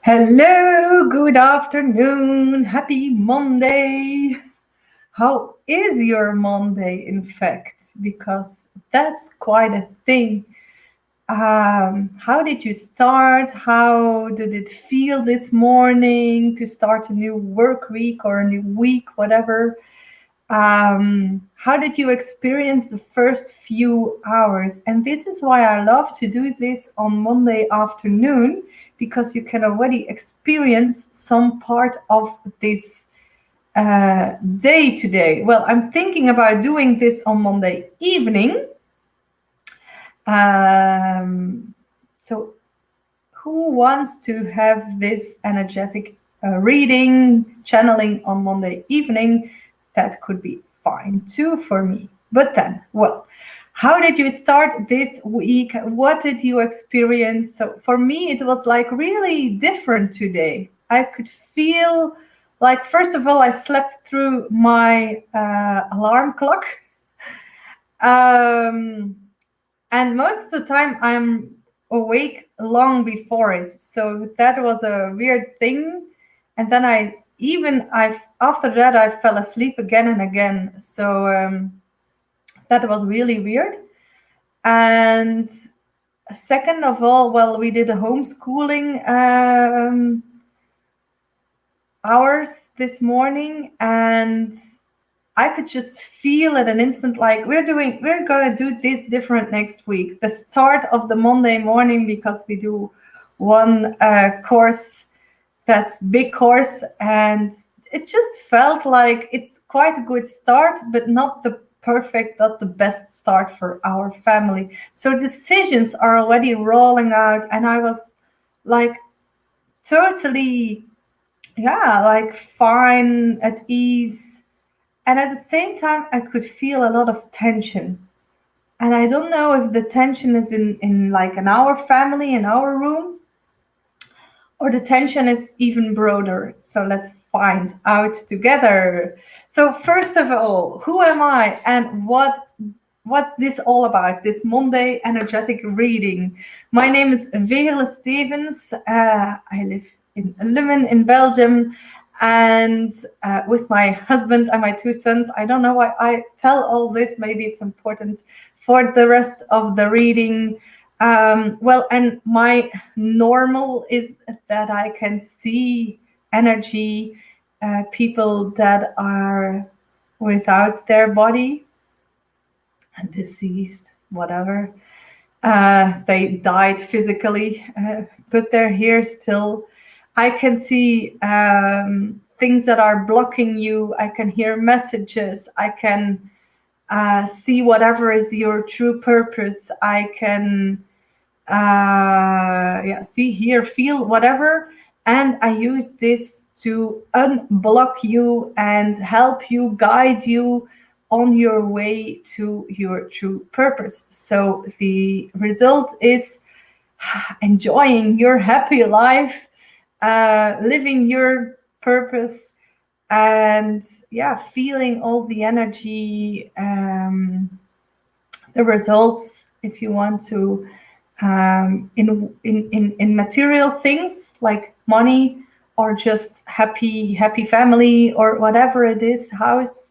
Hello, good afternoon, happy Monday. How is your Monday, in fact? Because that's quite a thing. How did you start? How did it feel this morning to start a new work week or a new week, whatever? How did you experience the first few hours? And this is why I love to do this on Monday afternoon, because you can already experience some part of this day today. Well, I'm thinking about doing this on Monday evening. So who wants to have this energetic reading, channeling on Monday evening? That could be fine too for me. But then, well, how did you start this week? What did you experience? So for me, it was like really different today. I could feel like, first of all, I slept through my alarm clock. And most of the time I'm awake long before it. So that was a weird thing. And then after that, I fell asleep again and again. So that was really weird. And second of all, well, we did a homeschooling hours this morning, and I could just feel at an instant, like we're gonna do this different next week. The start of the Monday morning, because we do one course, that's big course, and it just felt like it's quite a good start, but not the best start for our family. So decisions are already rolling out, and I was like totally, like fine, at ease. And at the same time, I could feel a lot of tension. And I don't know if the tension is in like in our family, in our room, or the tension is even broader. So let's find out together. So first of all, who am I and what's this all about, this Monday energetic reading? My name is Veerle Stevens. I live in Lummen in Belgium, and with my husband and my two sons. I don't know why I tell all this. Maybe it's important for the rest of the reading. Well, and my normal is that I can see energy, people that are without their body, deceased, whatever. They died physically, but they're here still. I can see things that are blocking you. I can hear messages. I can see whatever is your true purpose. I can see, hear, feel, whatever. And I use this to unblock you and help you, guide you on your way to your true purpose. So the result is enjoying your happy life, living your purpose, and feeling all the energy, the results, if you want to, in material things like money, or just happy family, or whatever it is, house,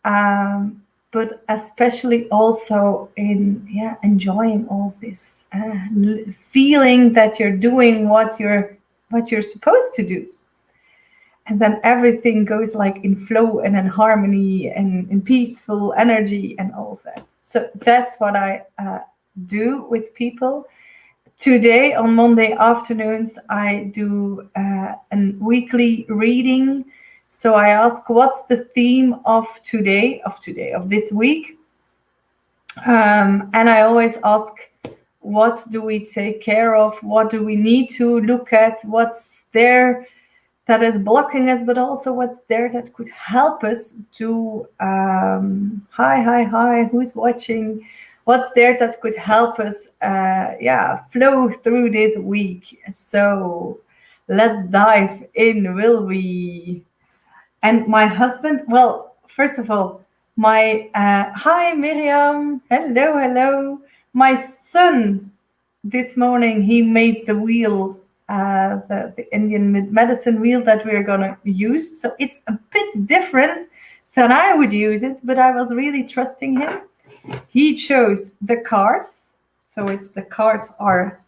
but especially also in enjoying all this, feeling that you're doing what you're supposed to do. And then everything goes like in flow and in harmony and in peaceful energy and all of that. So that's what I do with people. Today on Monday afternoons, I do a weekly reading. So I ask, what's the theme of this week? And I always ask, what do we take care of? What do we need to look at? What's there that is blocking us, but also what's there that could help us to, hi, who's watching? What's there that could help us, flow through this week? So let's dive in, will we? And my husband, well, first of all, hi, Miriam, hello. My son, this morning, he made the wheel the Indian medicine wheel that we're gonna use. So it's a bit different than I would use it, but I was really trusting him. He chose the cards. So it's the cards are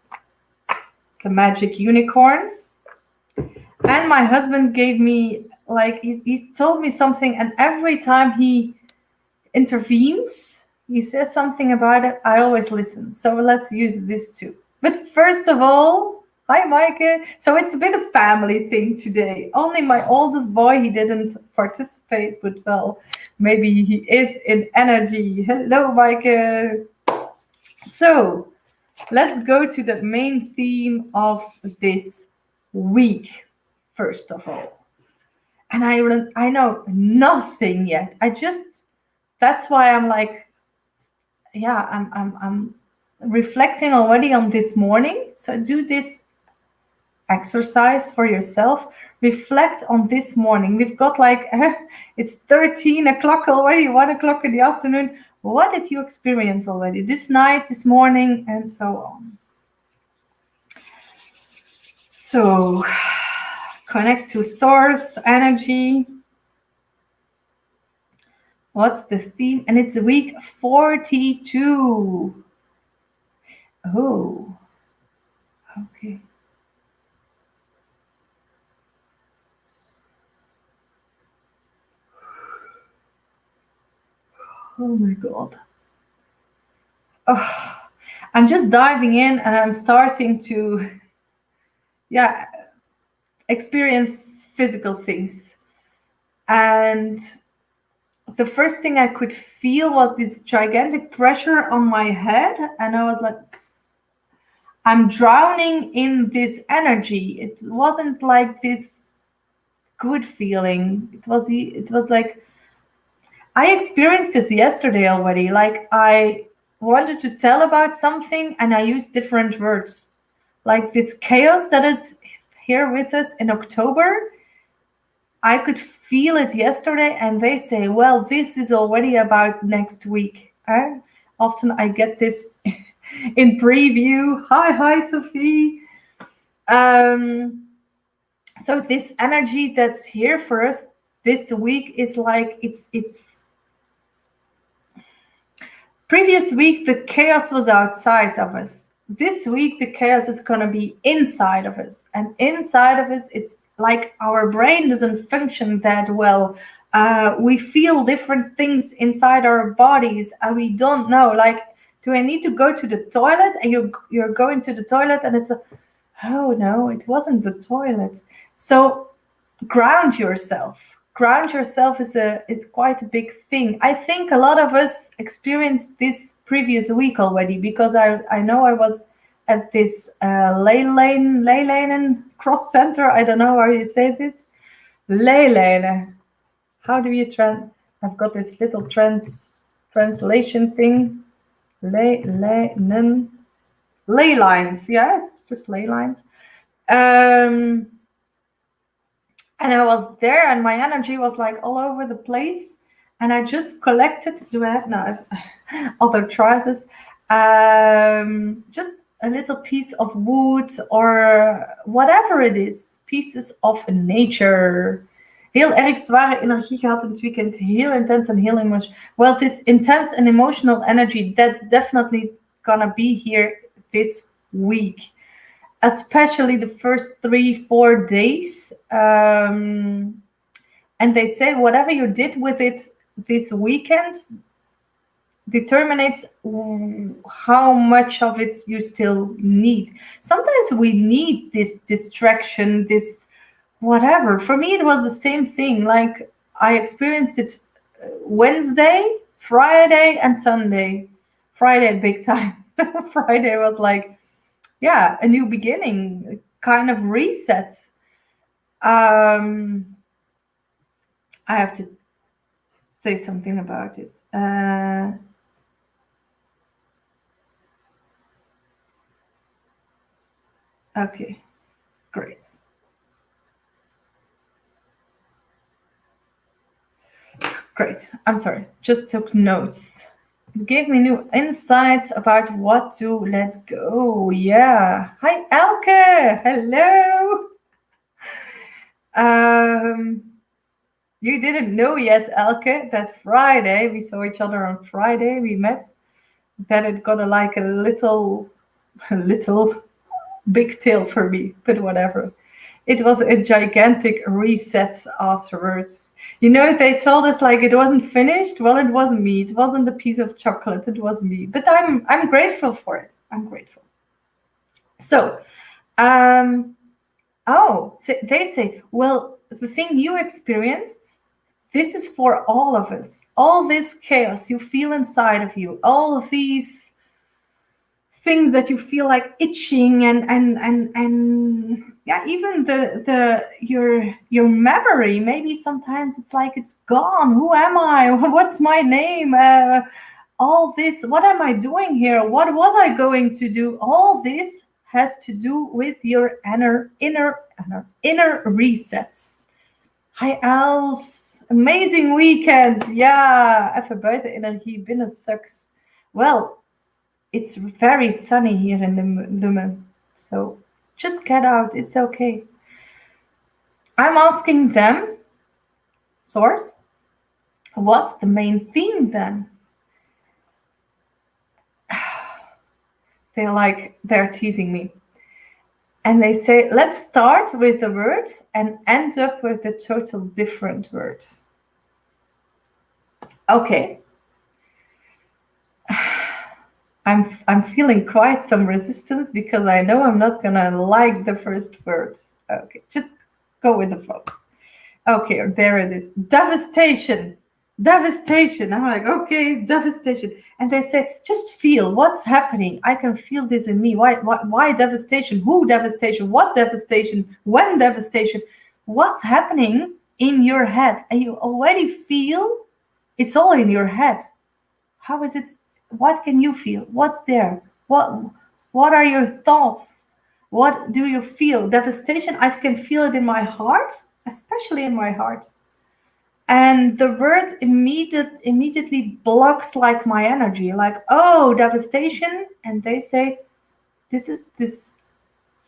the magic unicorns. And my husband gave me, like, he told me something, and every time he intervenes, he says something about it, I always listen. So let's use this too. But first of all, hi, Maaike. So it's a bit of family thing today. Only my oldest boy, he didn't participate, but well, maybe he is in energy. Hello, Maaike. So let's go to the main theme of this week, first of all. And I know nothing yet. That's why I'm like, yeah, I'm reflecting already on this morning. So do this exercise for yourself. Reflect on this morning. We've got like, it's 13 o'clock already, 1 o'clock in the afternoon. What did you experience already this night, this morning, and so on? So connect to source energy. What's the theme? And it's week 42. Oh, okay. Oh my God. Oh, I'm just diving in and I'm starting to, yeah, experience physical things. And the first thing I could feel was this gigantic pressure on my head. And I was like, I'm drowning in this energy. It wasn't like this good feeling. It was like, I experienced this yesterday already. Like I wanted to tell about something and I used different words. Like this chaos that is here with us in October, I could feel it yesterday and they say, well, this is already about next week. Often I get this in preview. Hi, Sophie. So this energy that's here for us this week is like, it's previous week, the chaos was outside of us. This week, the chaos is going to be inside of us. And inside of us, it's like our brain doesn't function that well. We feel different things inside our bodies and we don't know, like, do I need to go to the toilet? And you're going to the toilet and it's oh no, it wasn't the toilet. So ground yourself. Ground yourself is quite a big thing. I think a lot of us experienced this previous week already because I know I was at this Leylenen cross center. I don't know how you say this. Leylenen. How do you I've got this little translation thing. Leylenen. Ley lines. Yeah, it's just ley lines. And I was there and my energy was like all over the place. And I just collected, do I have now other choices? Just a little piece of wood or whatever it is. Pieces of nature. Heel erg zware energie gehad in het weekend. Heel intense and heel emotional. Well, this intense and emotional energy, that's definitely gonna be here this week. Especially the first 3-4 days. And they say whatever you did with it this weekend determines how much of it you still need. Sometimes we need this distraction, this whatever. For me, it was the same thing. Like I experienced it Wednesday, Friday, and Sunday. Friday, big time. Friday was like, yeah, a new beginning, kind of reset. I have to say something about this. Okay, great. Great. I'm sorry, just took notes. It gave me new insights about what to let go. Yeah. Hi, Elke. Hello. You didn't know yet, Elke, that Friday, we saw each other on Friday, we met, that it got like a little, a little big tail for me, but whatever. It was a gigantic reset afterwards. You know, they told us like it wasn't finished. Well, it wasn't me. It wasn't the piece of chocolate. It was me. But I'm grateful for it. I'm grateful. So, um, they say, well, the thing you experienced, this is for all of us. All this chaos you feel inside of you, all of these things that you feel like itching and yeah, even the your memory, maybe sometimes it's like it's gone. Who am I? What's my name? All this, what am I doing here? What was I going to do? All this has to do with your inner resets. Hi Els, amazing weekend. Ja, even buitenenergie, binnen sucks. Well, it's very sunny here in Lummen, so just get out. It's okay. I'm asking them, source, what's the main theme then? They're teasing me. And they say, let's start with the word and end up with a total different word. Okay. I'm feeling quite some resistance because I know I'm not gonna like the first word. Okay, just go with the flow. Okay, there it is. Devastation. Devastation. I'm like, okay, devastation. And they say, just feel what's happening. I can feel this in me. Why devastation? Who devastation? What devastation? When devastation? What's happening in your head? And you already feel it's all in your head. How is it? What can you feel? What's there? What are your thoughts? What do you feel? Devastation, I can feel it in my heart, especially in my heart. And the word immediately blocks like my energy, like, oh, devastation. And they say, this is this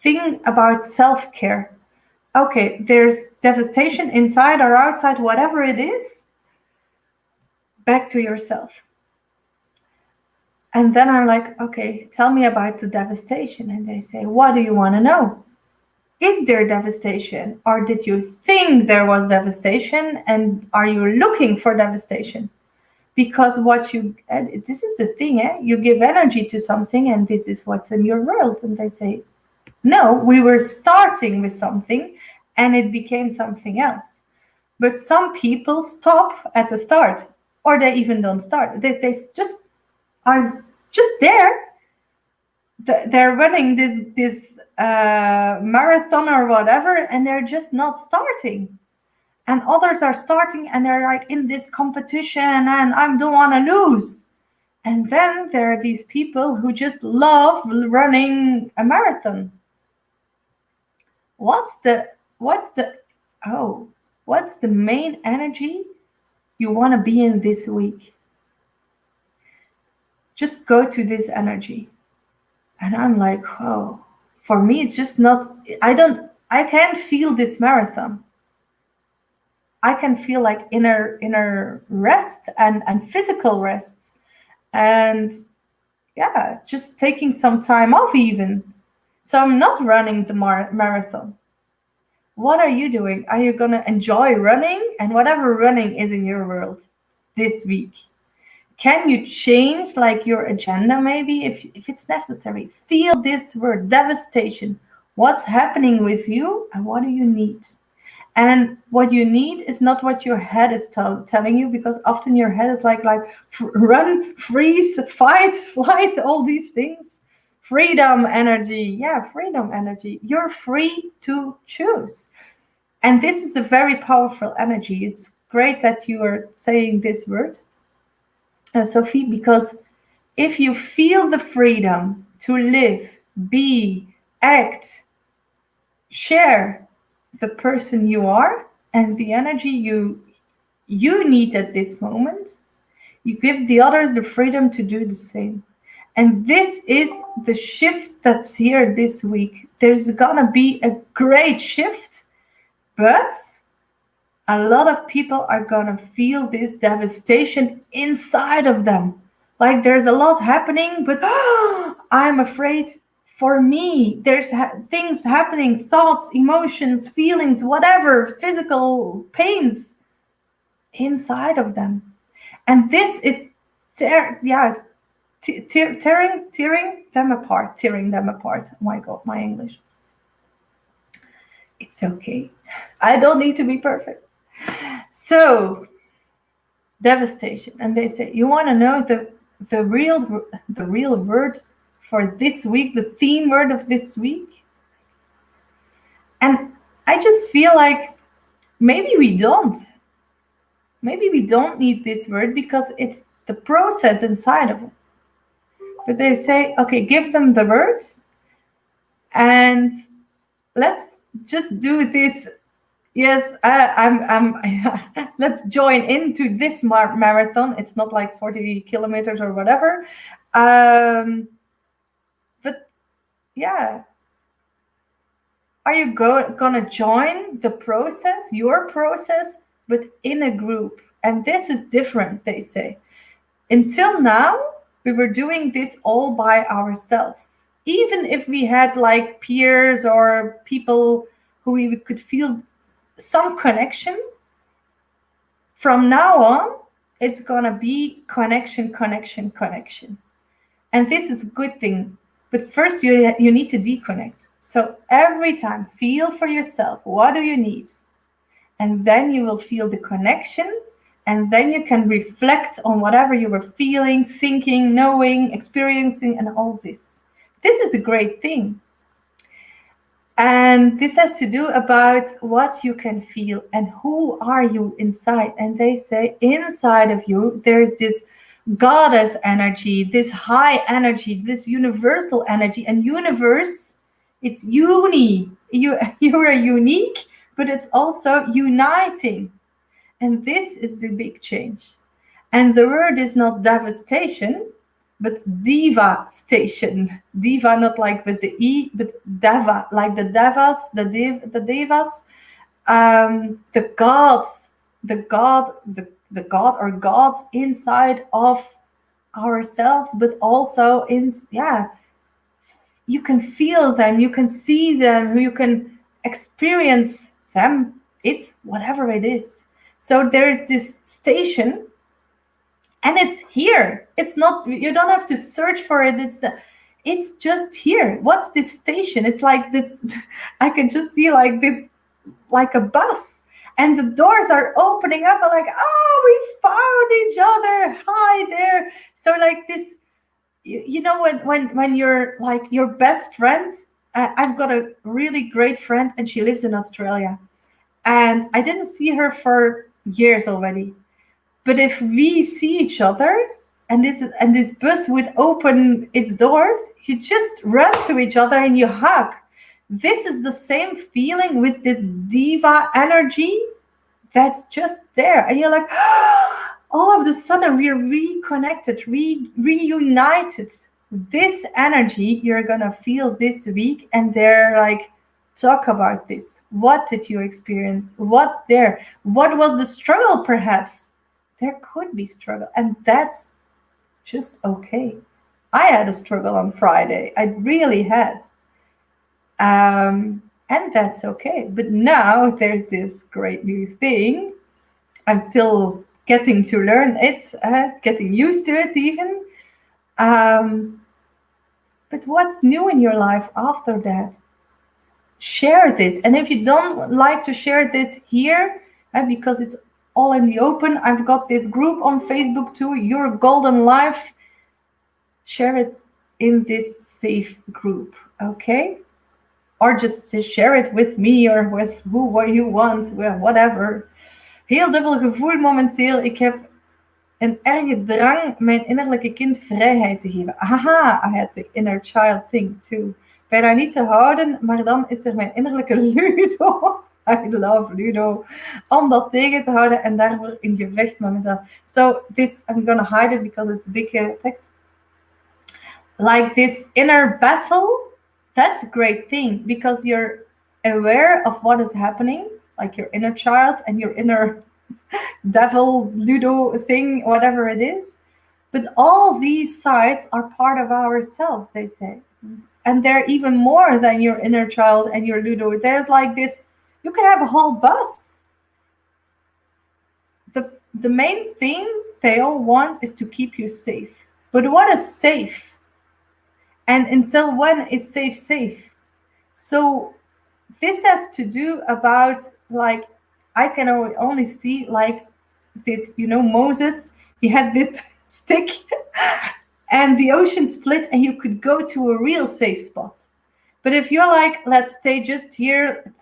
thing about self-care. Okay, there's devastation inside or outside, whatever it is, back to yourself. And then I'm like, okay, tell me about the devastation. And they say, what do you want to know? Is there devastation? Or did you think there was devastation? And are you looking for devastation? Because this is the thing, you give energy to something and this is what's in your world. And they say, no, we were starting with something and it became something else. But some people stop at the start, or they even don't start. They just are just there. They're running this marathon or whatever, and they're just not starting. And others are starting and they're like in this competition and I don't want to lose. And then there are these people who just love running a marathon. What's the main energy you want to be in this week? Just go to this energy. And I'm like, oh, for me, it's just not, I can't feel this marathon. I can feel like inner rest and physical rest. And yeah, just taking some time off even. So I'm not running the marathon. What are you doing? Are you going to enjoy running? And whatever running is in your world this week. Can you change like your agenda maybe if it's necessary? Feel this word, devastation. What's happening with you and what do you need? And what you need is not what your head is telling you, because often your head is like run, freeze, fight, flight, all these things. Freedom energy. Yeah, freedom energy. You're free to choose. And this is a very powerful energy. It's great that you are saying this word, Sophie, because if you feel the freedom to live, be, act, share the person you are and the energy you need at this moment, you give the others the freedom to do the same. And this is the shift that's here this week. There's gonna be a great shift, but a lot of people are gonna feel this devastation inside of them. Like there's a lot happening, but I'm afraid for me. There's things happening, thoughts, emotions, feelings, whatever, physical pains inside of them. And this is tearing them apart. Oh my God, my English. It's okay. I don't need to be perfect. So, devastation. And they say, you want to know the real word for this week, the theme word of this week? And I just feel like maybe we don't. Maybe we don't need this word because it's the process inside of us. But they say, okay, give them the words and let's just do this. Yes, I'm let's join into this marathon. It's not like 40 kilometers or whatever. But yeah, are you gonna join the process, your process, but in a group? And this is different, they say. Until now, we were doing this all by ourselves. Even if we had like peers or people who we could feel some connection, from now on, it's gonna be connection. And this is a good thing. But first you need to deconnect. So every time, feel for yourself, what do you need? And then you will feel the connection. And then you can reflect on whatever you were feeling, thinking, knowing, experiencing, and all this. This is a great thing. And this has to do about what you can feel and who are you inside. And they say inside of you, there's this goddess energy, this high energy, this universal energy. And universe, it's uni. You are unique, but it's also uniting. And this is the big change. And the word is not devastation, but devastation. Diva, not like with the E, but deva, like the devas, the devas, the gods, the god or gods inside of ourselves, but also you can feel them, you can see them, you can experience them. It's whatever it is. So there's this station, and it's here. It's not, you don't have to search for it. It's just here. What's this station? It's like this, I can just see like this, like a bus. And the doors are opening up. I'm like, oh, we found each other. Hi there. So like this, you know, when you're like your best friend, I've got a really great friend and she lives in Australia. And I didn't see her for years already. But if we see each other and this bus would open its doors, you just run to each other and you hug. This is the same feeling with this diva energy that's just there. And you're like, oh, all of a sudden we're reconnected, reunited. This energy you're going to feel this week. And they're like, talk about this. What did you experience? What's there? What was the struggle perhaps? There could be struggle. And that's just okay. I had a struggle on Friday. I really had. And that's okay. But now there's this great new thing. I'm still getting to learn it, getting used to it even. But what's new in your life after that? Share this. And if you don't like to share this here, because it's all in the open, I've got this group on Facebook too, Your Golden Life. Share it in this safe group, okay? Or just share it with me or with who you want, whatever. Heel dubbel gevoel momenteel. Ik heb een erge drang mijn innerlijke kind vrijheid te geven. Aha, I had the inner child thing too. Bijna niet te houden, maar dan is er mijn innerlijke Ludo. I love Ludo. Om dat tegen te houden en daarvoor in gevecht met mezelf. So this, I'm gonna hide it because it's big text. Like this inner battle, that's a great thing because you're aware of what is happening, like your inner child and your inner devil, Ludo thing, whatever it is. But all these sides are part of ourselves, they say. And they're even more than your inner child and your Ludo. There's like this, you can have a whole bus. The main thing they all want is to keep you safe. But what is safe? And until when is safe? So this has to do about, like, I can only see like this, Moses, he had this stick and the ocean split and you could go to a real safe spot. But if you're like, let's stay just here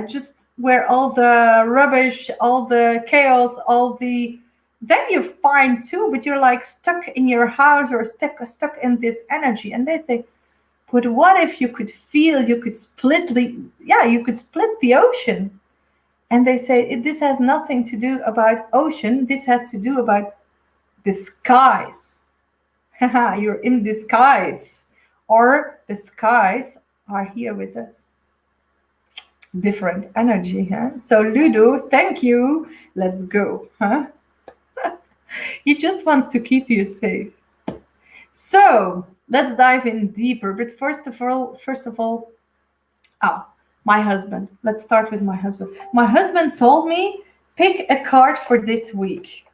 just where all the rubbish, all the chaos, then you're fine too, but you're like stuck in your house or stuck in this energy. And they say, but what if you could feel, you could split the ocean? And they say, this has nothing to do about ocean. This has to do about the skies. You're in disguise, or the skies are here with us. Different energy, huh? So Ludo, thank you. Let's go, huh? He just wants to keep you safe. So let's dive in deeper. But first of all, my husband. Let's start with my husband. My husband told me, pick a card for this week.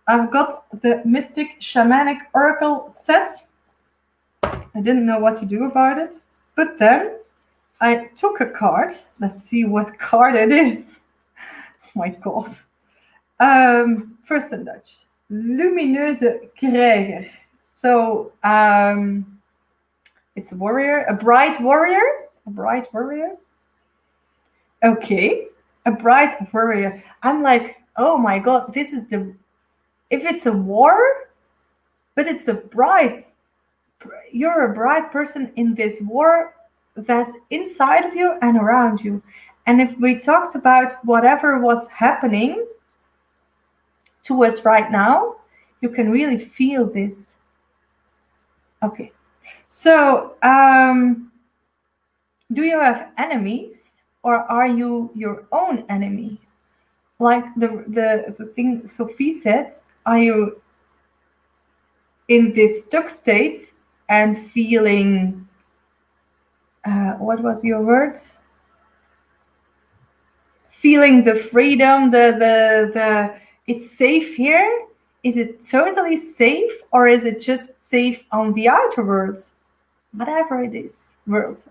I've got the Mystic Shamanic Oracle set. I didn't know what to do about it. But then I took a card. Let's see what card it is. Oh my God. First in Dutch. Lumineuze Krijger. So it's a warrior, a bright warrior. Okay, a bright warrior. I'm like, oh my God, this is if it's a war, but it's you're a bright person in this war that's inside of you and around you. And if we talked about whatever was happening to us right now, you can really feel this. Okay, so do you have enemies, or are you your own enemy? Like the thing Sophie said, are you in this stuck state and feeling, what was your word? Feeling the freedom, the it's safe here. Is it totally safe, or is it just safe on the outer world? Whatever it is, world.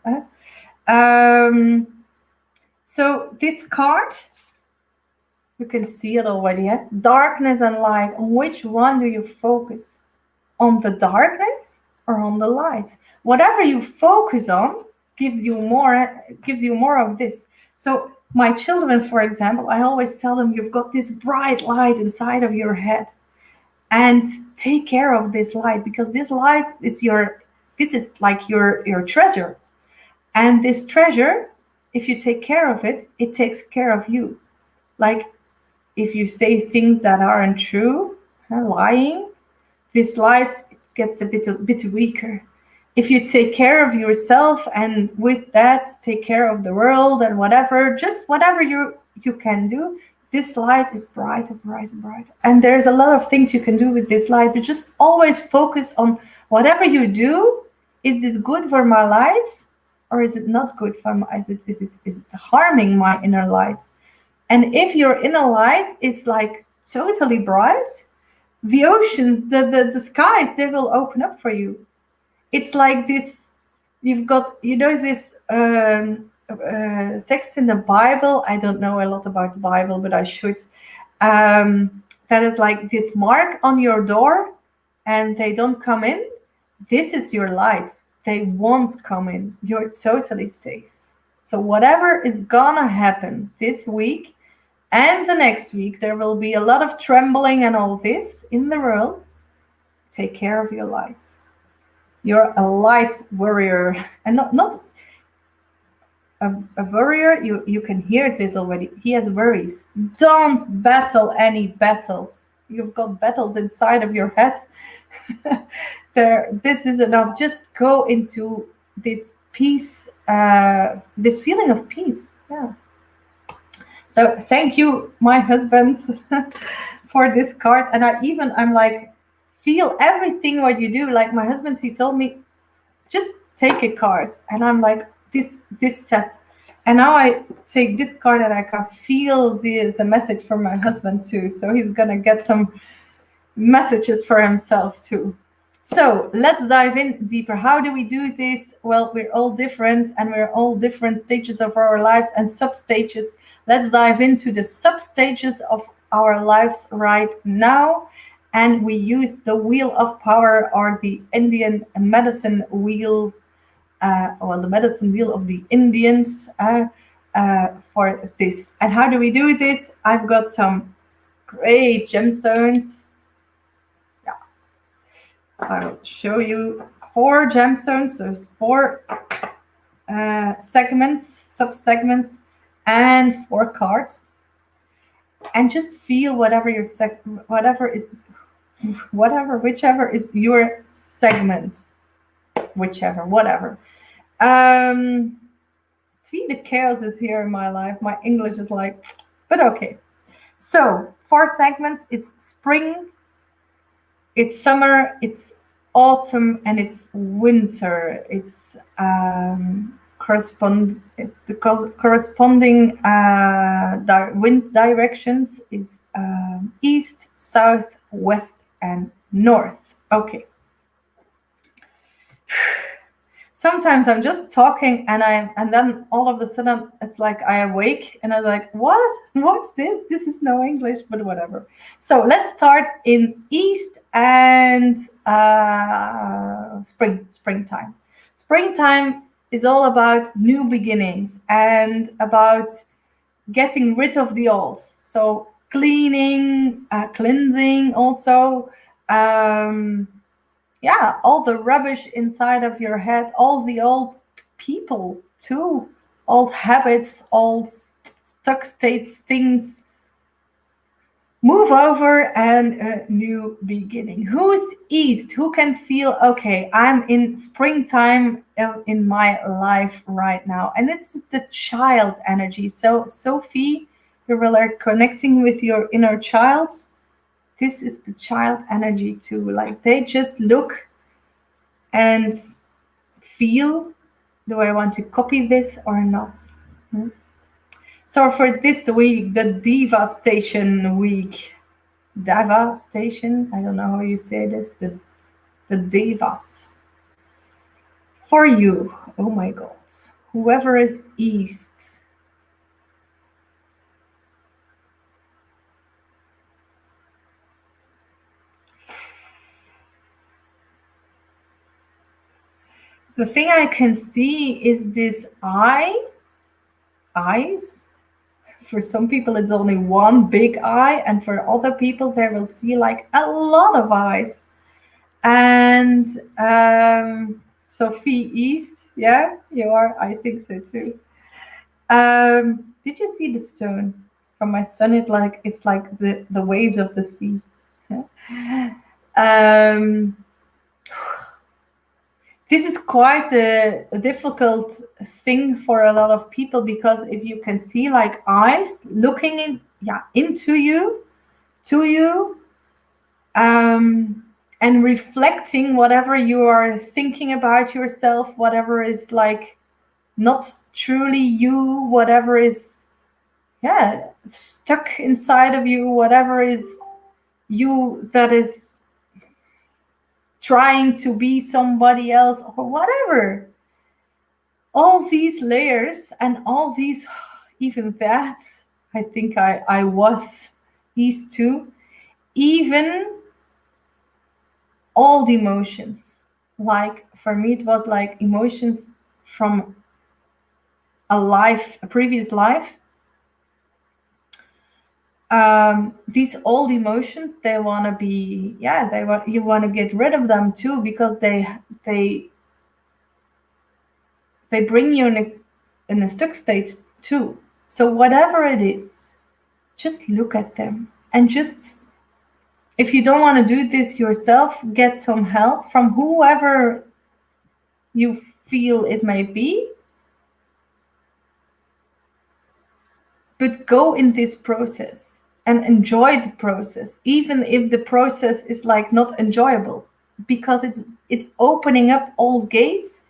So this card, you can see it already. Darkness and light. On which one do you focus? On the darkness or on the light? Whatever you focus on gives you more of this. So my children, for example, I always tell them, you've got this bright light inside of your head, and take care of this light, because this light is like your treasure. And this treasure, if you take care of it, it takes care of you. Like if you say things that aren't true, lying, this light gets a bit weaker. If you take care of yourself, and with that take care of the world and whatever you can do, this light is brighter. And there's a lot of things you can do with this light, but just always focus on whatever you do. Is this good for my light, or is it not good for my? Is it harming my inner light? And if your inner light is like totally bright, the oceans, the skies, they will open up for you. It's like this. You've got, this text in the Bible. I don't know a lot about the Bible, but I should. That is like this mark on your door, and they don't come in. This is your light. They won't come in. You're totally safe. So whatever is gonna happen this week and the next week, there will be a lot of trembling and all this in the world. Take care of your light. You're a light warrior, and not a warrior, you can hear this already. He has worries. Don't battle any battles. You've got battles inside of your head. This is enough. Just go into this peace, this feeling of peace. Yeah. So thank you, my husband, for this card. And I'm like, feel everything what you do. Like my husband, he told me, just take a card. And I'm like, this sets. And now I take this card and I can feel the message from my husband too. So he's gonna get some messages for himself too. So let's dive in deeper. How do we do this? Well, we're all different and we're all different stages of our lives and sub-stages. Let's dive into the sub-stages of our lives right now. And we use the wheel of power, or the Indian medicine wheel, the medicine wheel of the Indians for this. And how do we do this? I've got some great gemstones. I'll show you 4 gemstones. There's 4 segments, sub-segments, and 4 cards. And just feel whichever is your segment, whatever. See, the chaos is here in my life. My English is like, but okay. So 4 segments. It's spring, it's summer, it's autumn, and it's winter. It's the corresponding wind directions is east, south, west, and north. Okay. Sometimes I'm just talking and then all of a sudden it's like I awake and I'm like, what's this? This is no English, but whatever. So let's start in east and springtime. Springtime is all about new beginnings and about getting rid of the old. So cleaning, cleansing also. All the rubbish inside of your head, all the old people too, old habits, old stuck states, things. Move over and a new beginning. Who's east? Who can feel, okay, I'm in springtime in my life right now. And it's the child energy. So Sophie, you're really connecting with your inner child. This is the child energy too. Like they just look and feel, do I want to copy this or not? So for this week, the Devastation week. Devastation, I don't know how you say this, the Devas. For you, oh my God, whoever is east, the thing I can see is this eyes. For some people, it's only one big eye, and for other people, they will see like a lot of eyes. And Sophie East, yeah, you are. I think so too. Did you see the stone from my son? It's like the waves of the sea. This is quite a difficult thing for a lot of people, because if you can see like eyes looking into you, to you, and reflecting whatever you are thinking about yourself, whatever is like not truly you, whatever is stuck inside of you, whatever is you that is trying to be somebody else or whatever. All these layers and all these, even that, I think I was these two, even all the emotions. Like for me, it was like emotions from a previous life. These old emotions, they want to be, you want to get rid of them too, because they bring you in a stuck state too. So whatever it is, just look at them and just, if you don't want to do this yourself, get some help from whoever you feel it may be. But go in this process and enjoy the process, even if the process is like not enjoyable, because it's opening up all gates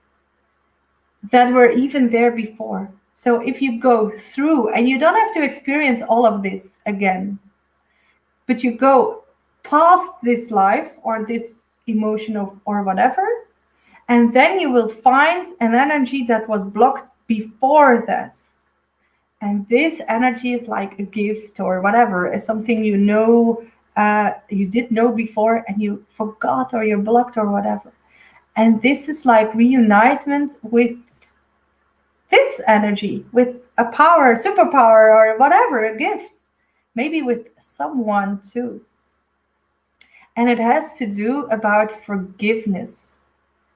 that were even there before. So if you go through, and you don't have to experience all of this again, but you go past this life or this emotion or whatever, and then you will find an energy that was blocked before that. And this energy is like a gift or whatever, is something you know, you did know before and you forgot or you're blocked or whatever. And this is like reunitement with this energy, with a power, superpower, or whatever, a gift, maybe with someone too. And it has to do about forgiveness.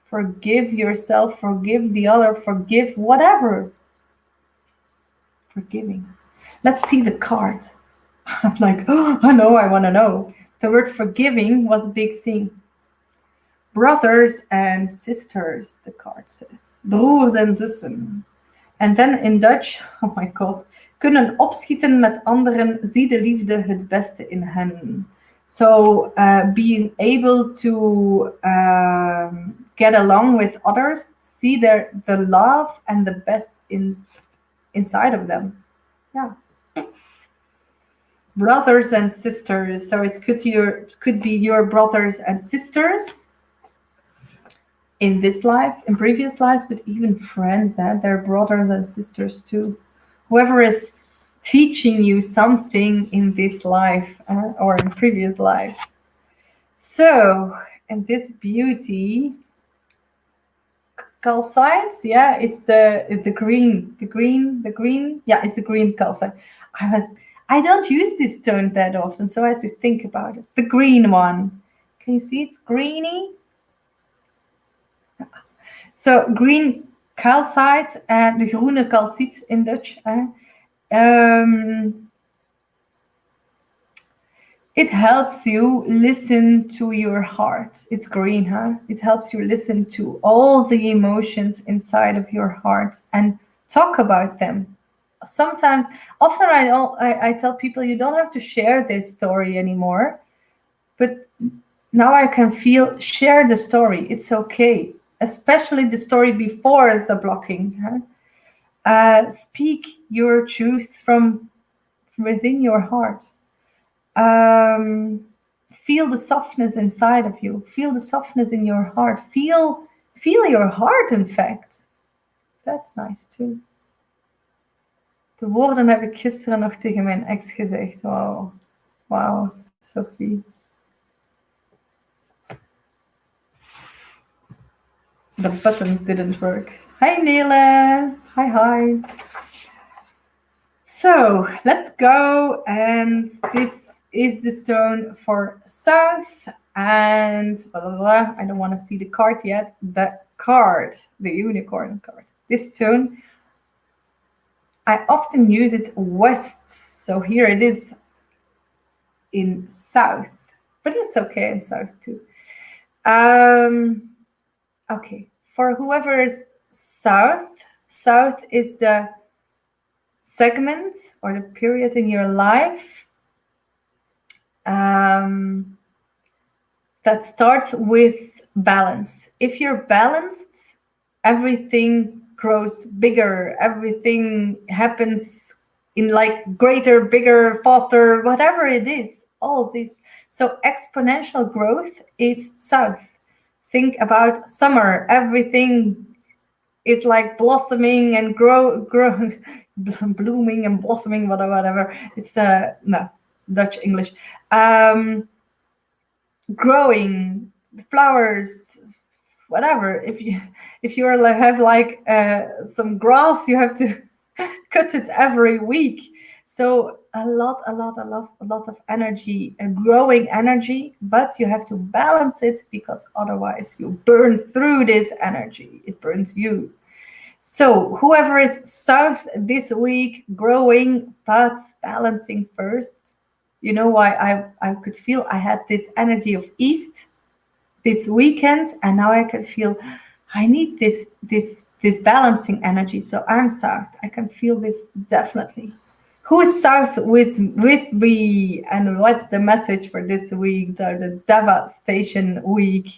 Forgive yourself, forgive the other, forgive whatever. Forgiving. Let's see the card. I'm like, oh, I know, I want to know. The word forgiving was a big thing. Brothers and sisters, the card says. Broers en zussen. And then in Dutch, oh my god, kunnen opschieten met anderen, zie de liefde het beste in hen. So being able to get along with others, see the love and the best inside of them. Yeah. Brothers and sisters. So it could be your brothers and sisters in this life, in previous lives, but even friends, that they're brothers and sisters too. Whoever is teaching you something in this life or in previous lives. So, and this beauty, calcite, yeah, it's the green. Yeah, it's the green calcite. I don't use this stone that often, so I had to think about it. The green one. Can you see it's greeny? So green calcite and de groene calciet in Dutch. It helps you listen to your heart. It's green, huh? It helps you listen to all the emotions inside of your heart and talk about them. Often I tell people you don't have to share this story anymore, but now I can feel, share the story. It's okay, especially the story before the blocking. Huh? Speak your truth from within your heart. Feel the softness inside of you. Feel the softness in your heart. Feel your heart, in fact. That's nice too. De woorden heb ik gisteren nog tegen mijn ex gezegd. Wow, Sophie. The buttons didn't work. Hi, Nele. Hi. So let's go, and this is the stone for south, and blah, blah, blah. I don't want to see the card yet. The unicorn card. This stone, I often use it west, so here it is in south, but it's okay in south too. Okay, for whoever is south is the segment or the period in your life that starts with balance. If you're balanced, everything grows bigger, everything happens in like greater, bigger, faster, whatever it is, all this. So exponential growth is south. Think about summer, everything is like blossoming and blooming and blossoming, whatever. It's Dutch English. Growing, flowers, whatever. If you have like some grass, you have to cut it every week. So a lot of energy, a growing energy, but you have to balance it because otherwise you burn through this energy. It burns you. So whoever is south this week, growing but balancing first. You know why I could feel I had this energy of east this weekend, and now I can feel I need this balancing energy. So I'm south. I can feel this definitely. Who is south with me, and what's the message for this week, the devastation week?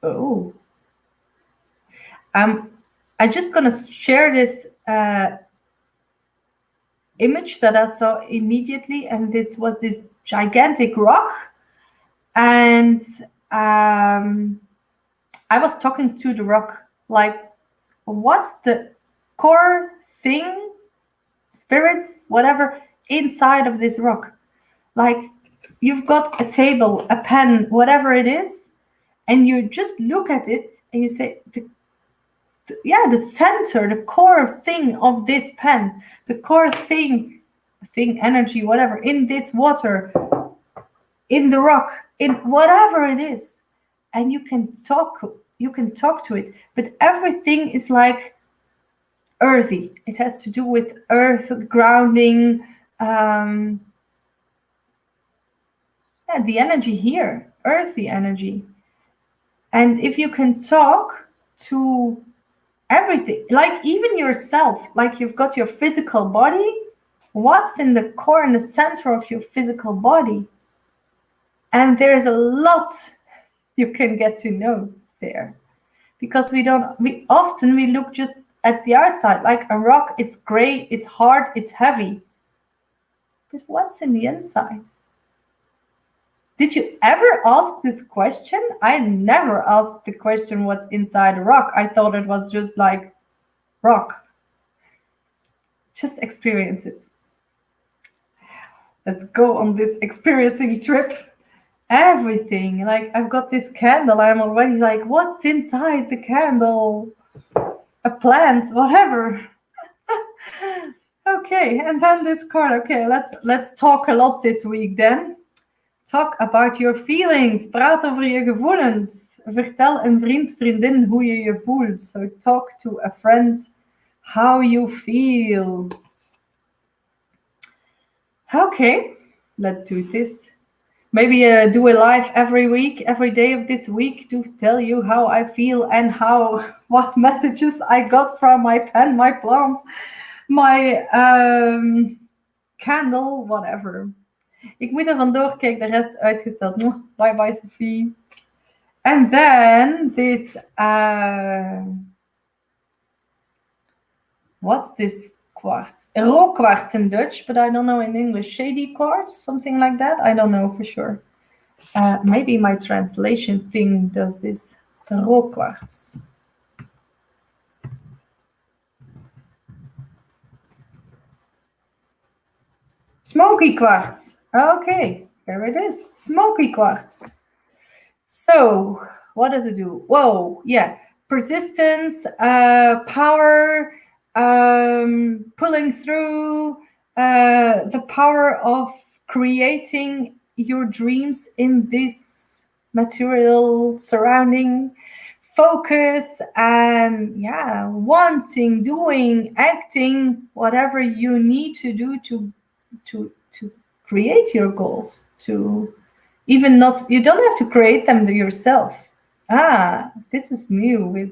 Oh, I'm just gonna share this image that I saw immediately, and this was this gigantic rock, and I was talking to the rock, like, what's the core thing, spirits, whatever, inside of this rock? Like, you've got a table, a pen, whatever it is, and you just look at it and you say, the center, the core thing of this pen, the core thing, energy, whatever, in this water, in the rock, in whatever it is, and you can talk to it, but everything is like earthy. It has to do with earth, grounding, the energy here, earthy energy. And if you can talk to everything, like even yourself, like you've got your physical body, what's in the core, in the center of your physical body? And there's a lot you can get to know there, because we often look just at the outside, like a rock. It's gray, it's hard, it's heavy, but what's in the inside? Did you ever ask this question? I never asked the question, what's inside a rock. I thought it was just like rock. Just experience it. Let's go on this experiencing trip. Everything. Like, I've got this candle. I'm already like, what's inside the candle? A plant, whatever. Okay, and then this card. Okay, let's talk a lot this week then. Talk about your feelings. Praat over je gevoelens. Vertel een vriend, vriendin hoe je je voelt. So talk to a friend how you feel. Okay, let's do this. Maybe do a live every week, every day of this week, to tell you how I feel and what messages I got from my pen, my plant, my candle, whatever. Ik moet er vandoor, kijk, de rest uitgesteld. Bye bye, Sophie. And then this, what's this quartz? Rookwarts in Dutch, but I don't know in English. Shady quartz, something like that. I don't know for sure. Maybe my translation thing does this. Rookwarts. Smoky quartz. Okay, there it is. Smoky quartz. So, what does it do? Whoa, yeah. Persistence, power, pulling through, the power of creating your dreams in this material surrounding, focus, and wanting, doing, acting, whatever you need to do to create your goals. To even not, you don't have to create them yourself. This is new.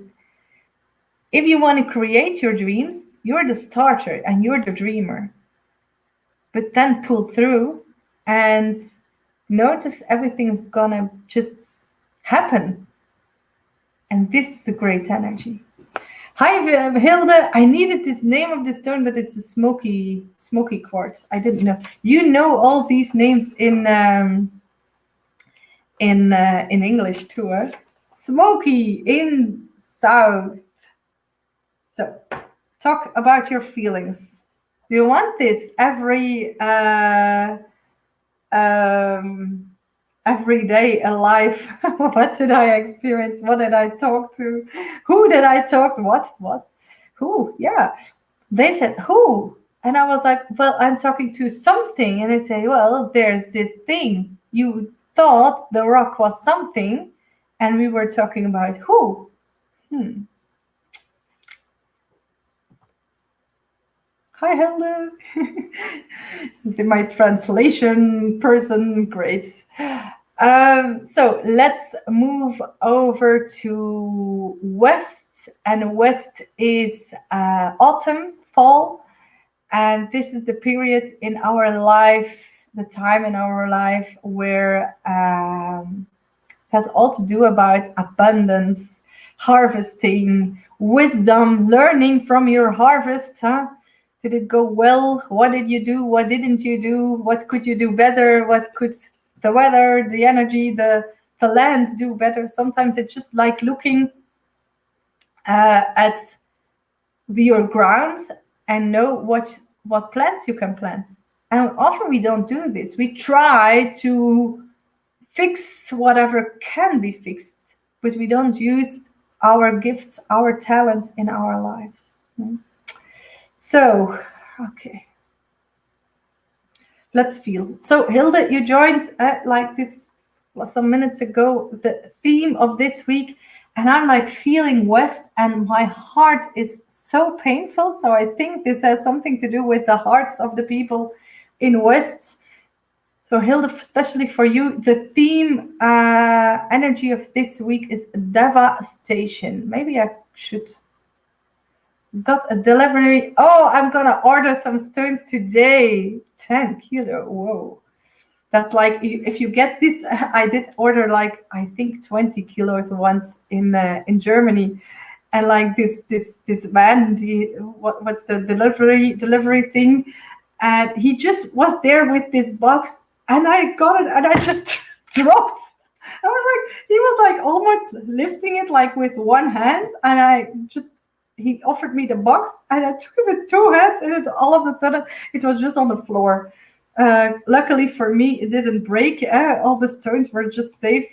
If you want to create your dreams, you're the starter and you're the dreamer. But then pull through and notice everything's gonna just happen. And this is a great energy. Hi, Hilde. I needed this name of this stone, but it's a smoky quartz. I didn't know. You know all these names in English too, huh? Smoky in South. So, talk about your feelings. Do you want this every day alive? What did I experience? What did I talk to? Who did I talk to? What? Who? Yeah. They said, who? And I was like, well, I'm talking to something. And they say, well, there's this thing. You thought the rock was something, and we were talking about who. Hi, hello. My translation person, great. So let's move over to West, and West is autumn, fall, and this is the period in our life, the time in our life where has all to do about abundance, harvesting, wisdom, learning from your harvest, huh? Did it go well? What did you do? What didn't you do? What could you do better? What could the weather, the energy, the land do better? Sometimes it's just like looking at your grounds and know what plants you can plant. And often we don't do this. We try to fix whatever can be fixed, but we don't use our gifts, our talents in our lives. So, okay. Let's feel. So, Hilde, you joined like this some minutes ago, the theme of this week, and I'm like feeling West, and my heart is so painful. So, I think this has something to do with the hearts of the people in West. So, Hilde, especially for you, the theme energy of this week is devastation. Maybe I should. Got a delivery. Oh, I'm gonna order some stones today. 10 kilo. Whoa. That's like if you get this. I did order like I think 20 kilos once in Germany, and like this man, what's the delivery thing, and he just was there with this box, and I got it, and I just dropped. I was like, he was like almost lifting it like with one hand, and he offered me the box, and I took it with two hands, and all of a sudden it was just on the floor. Luckily for me, it didn't break. All the stones were just safe.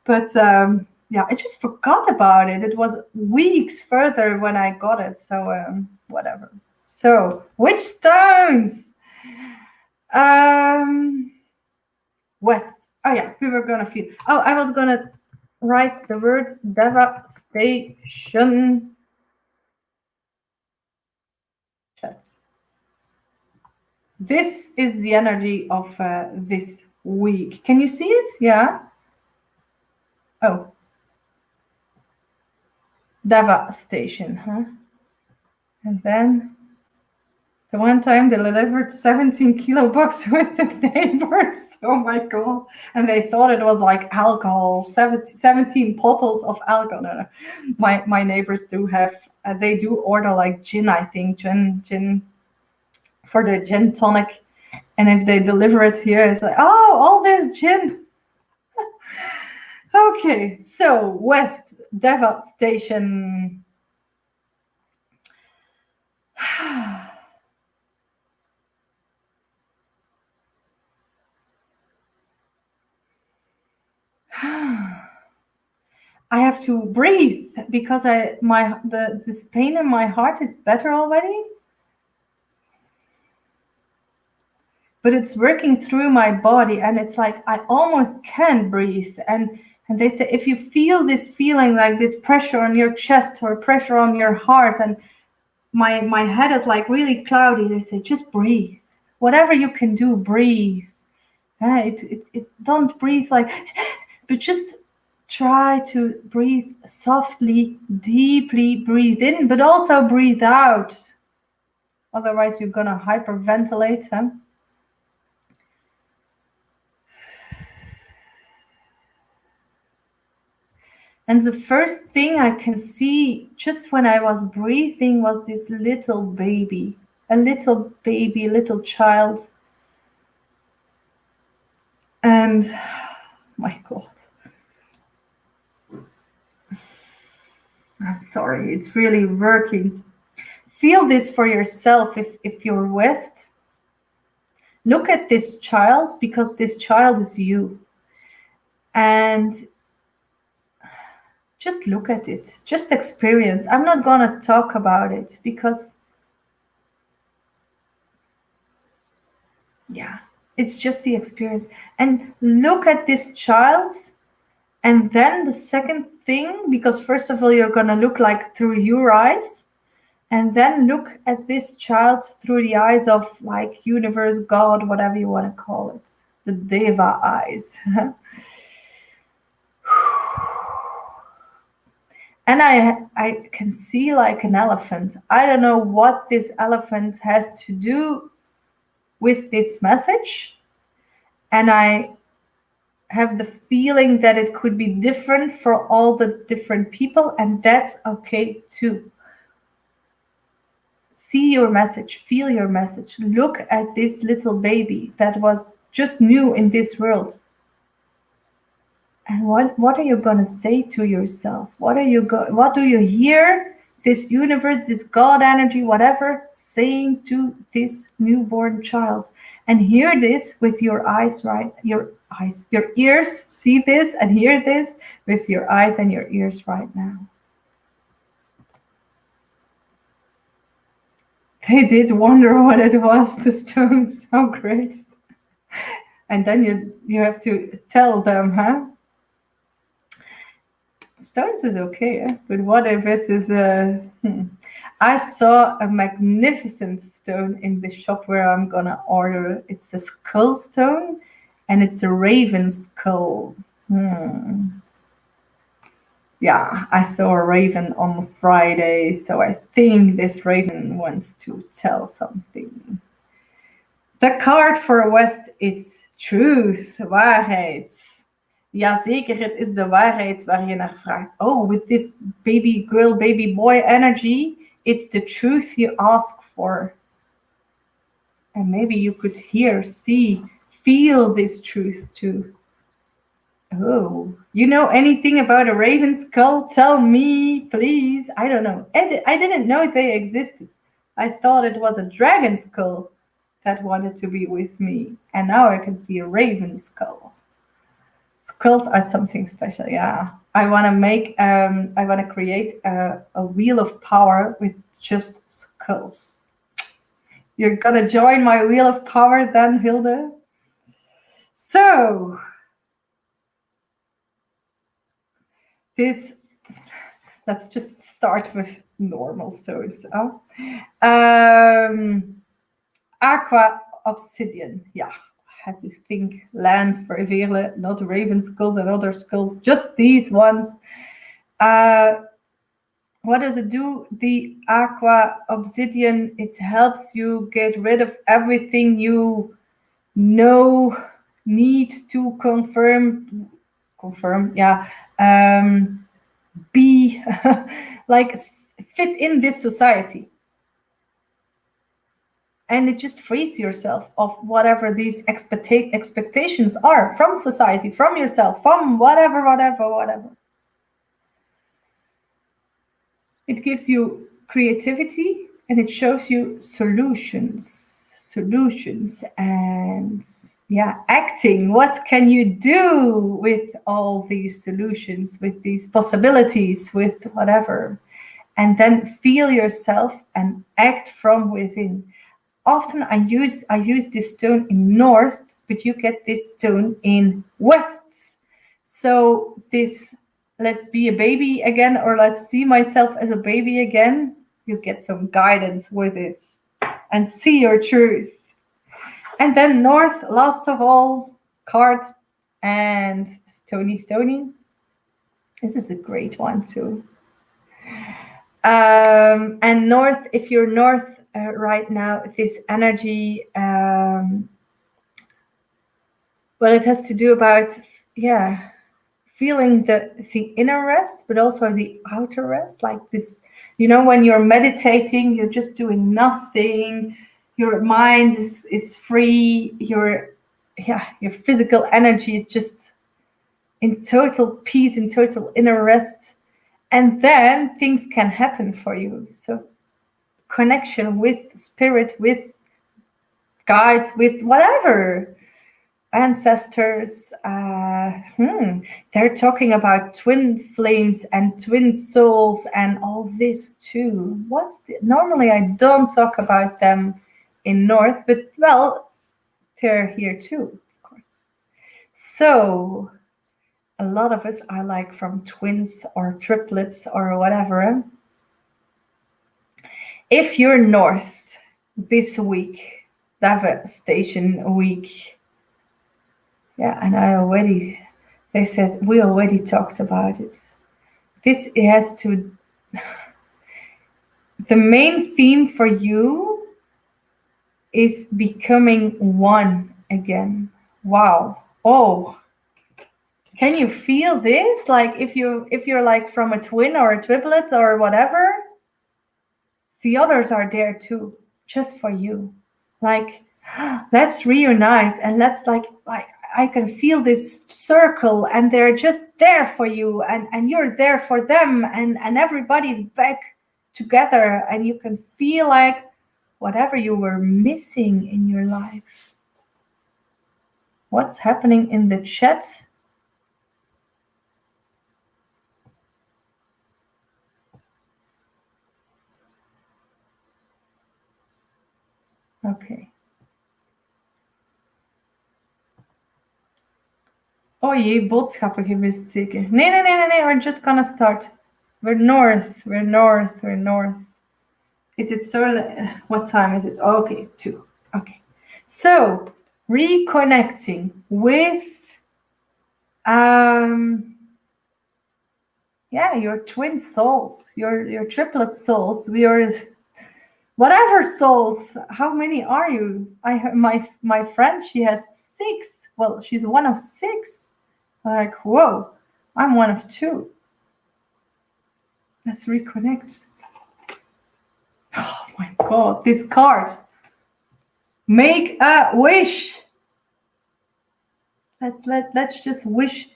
But yeah, I just forgot about it. It was weeks further when I got it. So whatever. So which stones? West. Oh yeah, we were gonna feel. Oh, I was gonna write the word devastation. This is the energy of this week. Can you see it? Yeah. Oh. Devastation, huh? And then the one time they delivered 17 kilo box with the neighbors. Oh my God. And they thought it was like alcohol, 17 bottles of alcohol. No. My neighbors do have, they do order like gin, I think, gin for the gin tonic, and if they deliver it here, it's like, oh, all this gin. Okay, so West, devastation. I have to breathe because this pain in my heart is better already. But it's working through my body, and it's like I almost can't breathe. And they say if you feel this feeling like this pressure on your chest or pressure on your heart, and my head is like really cloudy, they say just breathe. Whatever you can do, breathe. It don't breathe like, but just try to breathe softly, deeply. Breathe in, but also breathe out. Otherwise, you're gonna hyperventilate. And the first thing I can see just when I was breathing was this little baby, a little child. And my God, I'm sorry, it's really working. Feel this for yourself if you're West. Look at this child, because this child is you. And just look at it, just experience. I'm not gonna talk about it because, yeah, It's just the experience. And look at this child. And then the second thing, because first of all, you're going to look like through your eyes. And then look at this child through the eyes of like universe, God, whatever you want to call it. The Deva eyes. And I can see like an elephant. I don't know what this elephant has to do with this message. And I have the feeling that it could be different for all the different people, and that's okay too. See your message, feel your message. Look at this little baby that was just new in this world. And what are you going to say to yourself? What do you hear this universe, this God energy, whatever, saying to this newborn child? And hear this with your eyes, right? Your ears, see this and hear this with your eyes and your ears right now. They did wonder what it was, the stones. So great. And then you have to tell them, huh? Stones is okay, eh? But what if it is I saw a magnificent stone in the shop where I'm gonna order. It's a skull stone, and it's a raven skull. Yeah, I saw a raven on Friday, so I think this raven wants to tell something. The card for West is truth, waarheid. Jazeker, het is de waarheid waar je naar vraagt. Oh, with this baby girl, baby boy energy, it's the truth you ask for. And maybe you could hear, see, feel this truth too. Oh, you know anything about a raven skull? Tell me, please. I don't know. I didn't know they existed. I thought it was a dragon skull that wanted to be with me. And now I can see a raven skull. Skulls are something special, yeah. I want to create a wheel of power with just skulls. You're gonna join my wheel of power then, Hilde? So, let's just start with normal stones. Aqua obsidian, yeah. Had to think land for Veerle, not raven skulls and other skulls, just these ones. What does it do? The aqua obsidian, it helps you get rid of everything you know, need to confirm, yeah, be like fit in this society. And it just frees yourself of whatever these expectations are from society, from yourself, from whatever. It gives you creativity and it shows you solutions and yeah, acting. What can you do with all these solutions, with these possibilities, with whatever? And then feel yourself and act from within. Often I use this stone in north, but you get this stone in west. So this, let's be a baby again, or let's see myself as a baby again. You get some guidance with it and see your truth. And then north, last of all, card and stony. This is a great one too. And north, if you're north, right now, this energy, well, it has to do about, yeah, feeling the inner rest, but also the outer rest, like this, you know, when you're meditating, you're just doing nothing, your mind is free, your physical energy is just in total peace, in total inner rest, and then things can happen for you. So connection with spirit, with guides, with whatever, ancestors. They're talking about twin flames and twin souls and all this too. Normally I don't talk about them in north, but well, they're here too, of course. So a lot of us are like from twins or triplets or whatever. If you're north this week, devastation week, yeah, and they said, we already talked about it. This has to, the main theme for you is becoming one again. Wow. Oh, can you feel this? Like if you're like from a twin or a triplet or whatever, the others are there too, just for you. Like, let's reunite and let's like I can feel this circle and they're just there for you and you're there for them and everybody's back together and you can feel like whatever you were missing in your life. What's happening in the chat? Okay. Oh jee, boodschappen gemist zeker. Nee, we're just gonna start. We're north. Is it so, what time is it? Okay, 2. Okay. So, reconnecting with, your twin souls, your triplet souls, whatever souls. How many are you? My friend, she has 6. Well, she's one of 6. Like, whoa, I'm one of 2. Let's reconnect. Oh my God, this card. Make a wish. Let's just wish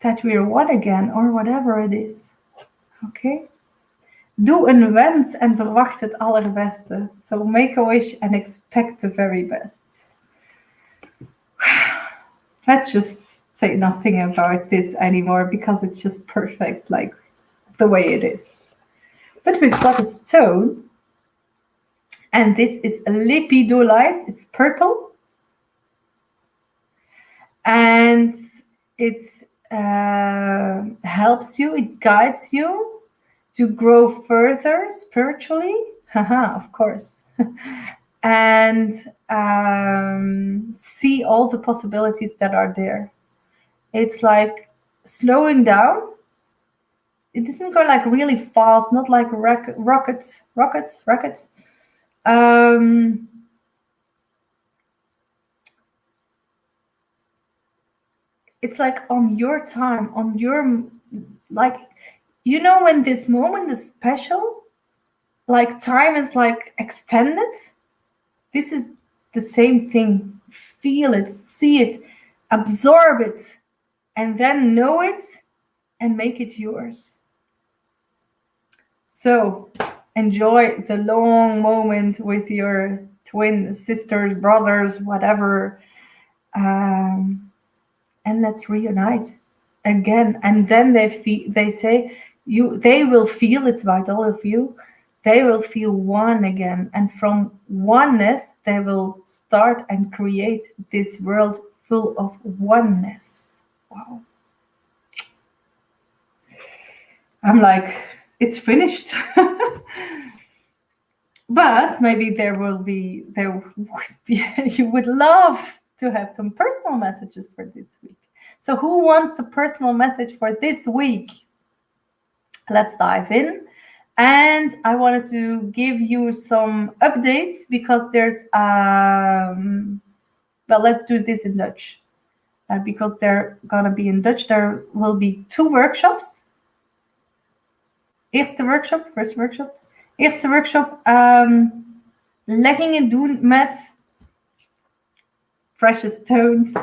that we're one again, or whatever it is. Okay? Doe een wens en verwacht het allerbeste. So make a wish and expect the very best. Let's just say nothing about this anymore because it's just perfect, like the way it is. But we've got a stone, and this is a lepidolite. It's purple, and it helps you, it guides you to grow further spiritually, of course, and see all the possibilities that are there. It's like slowing down. It doesn't go like really fast, not like rockets. It's like on your time, on your, like, you know, when this moment is special, like time is like extended. This is the same thing. Feel it, see it, absorb it, and then know it and make it yours. So enjoy the long moment with your twin sisters, brothers, whatever, and let's reunite again. And then they say they will feel, it's about all of you, they will feel one again, and from oneness they will start and create this world full of oneness. Wow. I'm like, it's finished. But maybe there would be, you would love to have some personal messages for this week. So who wants a personal message for this week? Let's dive in. And I wanted to give you some updates because there's, well, let's do this in Dutch. Because they're gonna be in Dutch, there will be 2 workshops. Eerste workshop. Eerste workshop, leggingen doen met precious stones.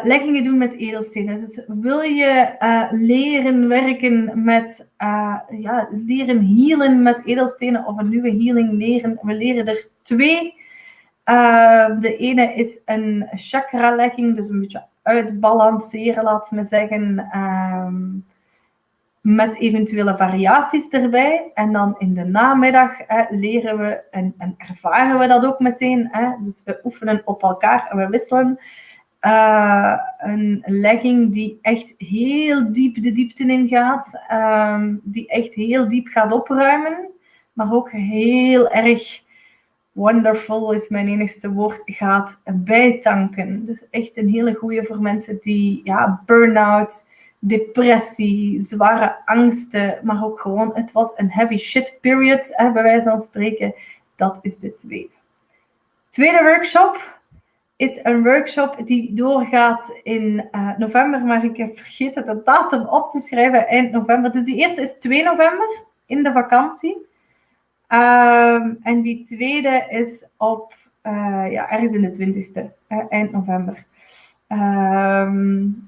Leggingen doen met edelstenen. Dus wil je leren werken met, leren healen met edelstenen of een nieuwe healing leren? We leren er 2. De ene is een chakra legging, dus een beetje uitbalanceren, laten we zeggen. met eventuele variaties erbij. En dan in de namiddag leren we en ervaren we dat ook meteen. Dus we oefenen op elkaar en we wisselen. Een legging die echt heel diep de diepte in gaat. Die echt heel diep gaat opruimen. Maar ook heel erg wonderful is mijn enigste woord, gaat bijtanken. Dus echt een hele goede voor mensen die burn-out, depressie, zware angsten, maar ook gewoon, het was een heavy shit period, bij wijze van spreken. Dat is de tweede. Tweede workshop is een workshop die doorgaat in november, maar ik heb vergeten de datum op te schrijven, eind november. Dus die eerste is 2 november, in de vakantie. En die tweede is op ergens in de 20e, eind november.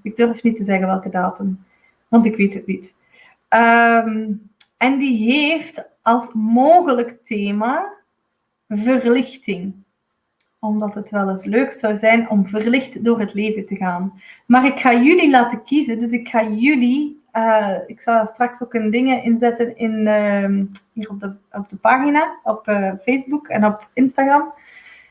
Ik durf niet te zeggen welke datum, want ik weet het niet. En die heeft als mogelijk thema verlichting. Omdat het wel eens leuk zou zijn om verlicht door het leven te gaan. Maar ik ga jullie laten kiezen, dus ik ga jullie... ik zal straks ook een dingen inzetten hier op de pagina, op Facebook en op Instagram.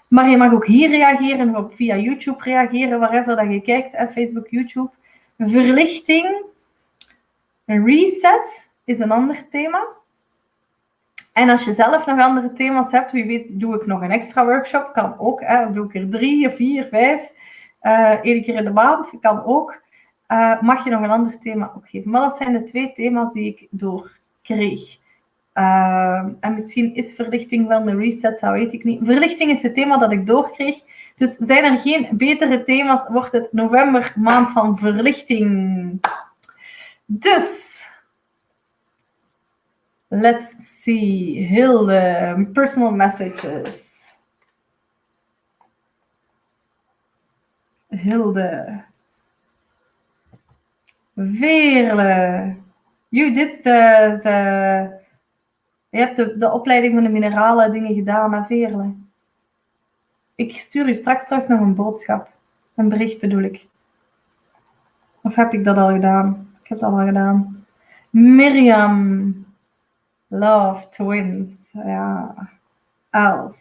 Maar je mag ook hier reageren, of via YouTube reageren, wherever dat je kijkt, Facebook, YouTube. Verlichting, reset is een ander thema. En als je zelf nog andere thema's hebt, wie weet doe ik nog een extra workshop, kan ook. Of doe ik er 3 of 4, 5, 1 keer in de maand, kan ook. Mag je nog een ander thema opgeven. Maar dat zijn de 2 thema's die ik doorkreeg. En misschien is verlichting wel een reset, dat weet ik niet. Verlichting is het thema dat ik doorkreeg. Dus zijn er geen betere thema's, wordt het november maand van verlichting. Dus, let's see. Hilde, personal messages. Hilde. Veerle. You did je hebt de opleiding van de mineralen dingen gedaan, hè, Veerle? Ik stuur u straks trouwens nog een boodschap. Een bericht bedoel ik. Of heb ik dat al gedaan? Ik heb dat al gedaan. Mirjam. Love twins. Ja. Els.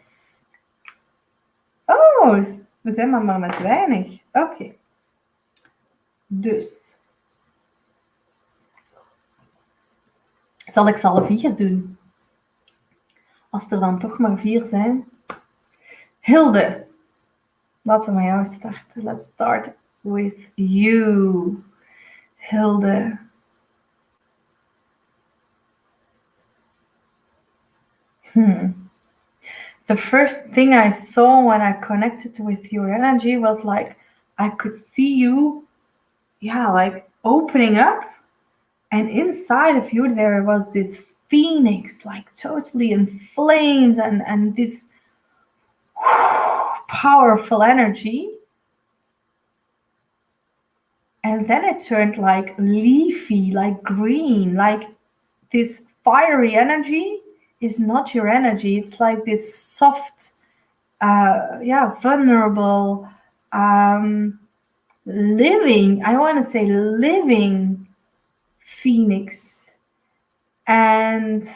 Oh, we zijn maar met weinig. Oké. Dus. Zal ik ze alle 4 doen? Als er dan toch maar 4 zijn. Hilde. Laten we met jou starten. Let's start with you. Hilde. The first thing I saw when I connected with your energy was like, I could see you, like opening up. And inside of you there was this phoenix, like totally in flames and this powerful energy. And then it turned like leafy, like green, like this fiery energy is not your energy. It's like this soft, vulnerable, living, I want to say living phoenix. And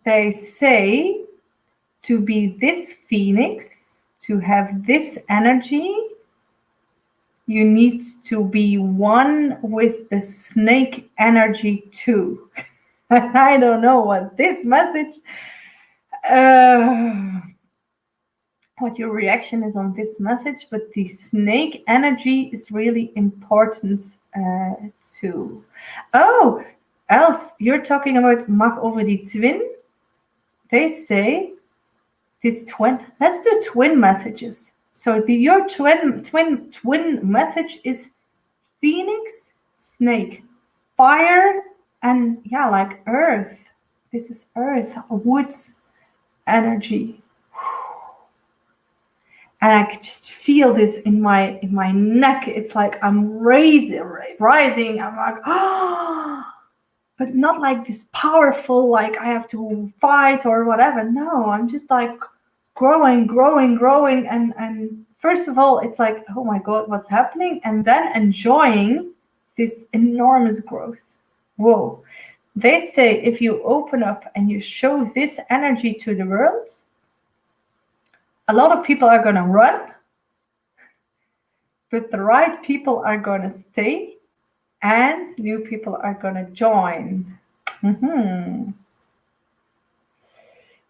they say to be this phoenix, to have this energy, you need to be one with the snake energy too. I don't know what this message, what your reaction is on this message, but the snake energy is really important too. Oh, Els, you're talking about mag over die twin. They say this twin. Let's do twin messages. So your twin message is Phoenix, snake, fire, and like earth. This is earth, woods energy. And I could just feel this in my neck. It's like I'm rising. I'm like, but not like this powerful, like I have to fight or whatever. No, I'm just like growing. And first of all, it's like, oh my God, what's happening? And then enjoying this enormous growth. Whoa. They say if you open up and you show this energy to the world, a lot of people are going to run, but the right people are going to stay and new people are going to join.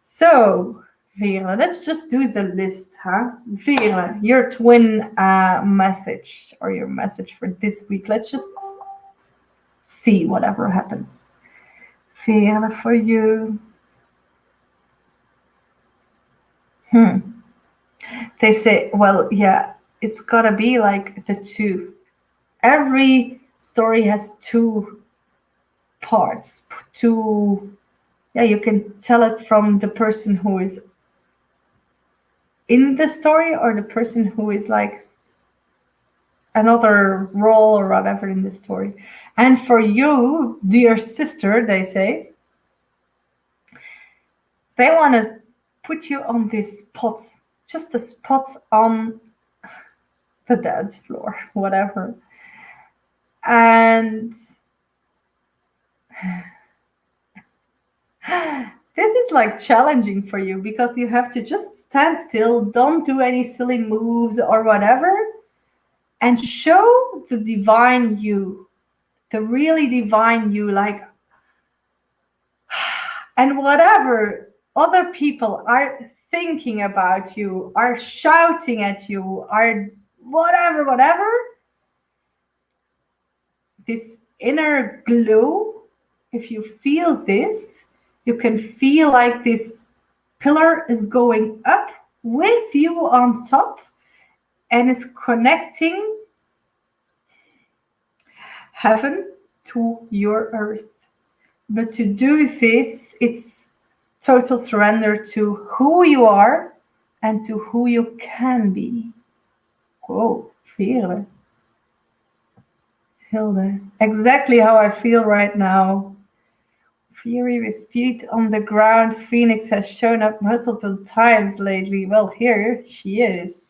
So, Vera, let's just do the list, huh? Vera, your twin message or your message for this week. Let's just see whatever happens. Vera, for you. They say, well, yeah, it's gotta be like the two. Every story has two parts. Yeah, you can tell it from the person who is in the story or the person who is like another role or whatever in the story. And for you, dear sister, they say, they want to put you on this spot, just a spot on the dance floor, whatever. And this is like challenging for you because you have to just stand still, don't do any silly moves or whatever, and show the divine you, the really divine you, like, and whatever other people are thinking about you, are shouting at you, are whatever, this inner glow, if you feel this, you can feel like this pillar is going up with you on top and is connecting heaven to your earth. But to do this, it's total surrender to who you are and to who you can be. Whoa, feel it. Hilde, exactly how I feel right now. Fury with feet on the ground. Phoenix has shown up multiple times lately. Well, here she is.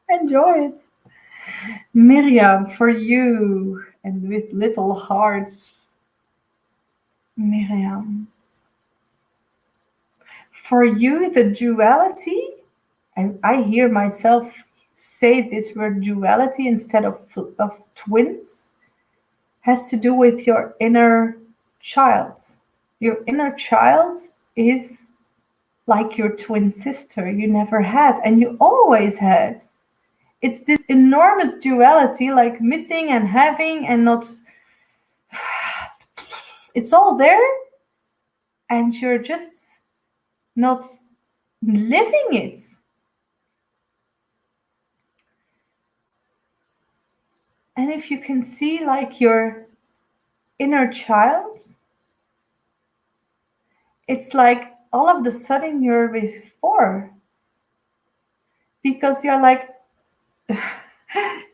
Enjoy it. Miriam, for you, and with little hearts. Miriam. For you, the duality, and I hear myself say this word duality instead of twins, has to do with your inner child. Your inner child is like your twin sister you never had and you always had. It's this enormous duality, like missing and having and not. It's all there and you're just not living it. And if you can see like your inner child, it's like all of a sudden you're with 4. Because you're like,